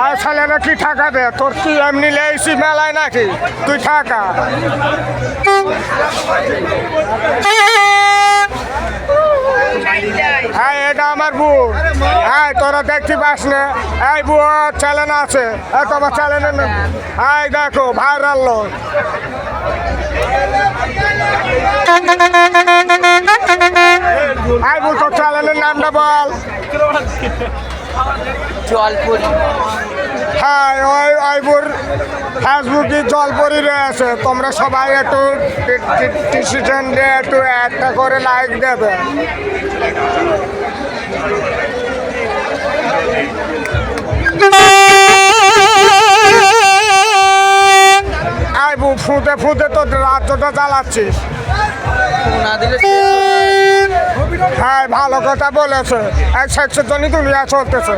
আর ছেলেরা কি ঠাকাবে? তোর কি এমনি লেইছি মেলায় নাকি? তুই ঠাকা। হ্যাঁ, এটা আমার বউ। হ্যাঁ, তোরা দেখতে পাস না? এই বউ চ্যালেঞ্জ আছে, তোমার চ্যালেঞ্জ। হ্যাঁ, দেখো ভাইরাল লোক। আই বল, তোর চ্যানেলের নামটা বল। জলপুরি। হ্যাঁ, ওই আইবুর ফেসবুকে জলপরি রয়েছে। তোমরা সবাই একটু ডিসিশন দিয়ে একটু একটা করে লাইক দেবে। আইবু ফুটে ফুটে তো রাজ্যটা চালাচ্ছিস। হ্যাঁ, ভালো কথা বলেছে। এক সেক্সের জন্য দুনিয়া চলতেছে।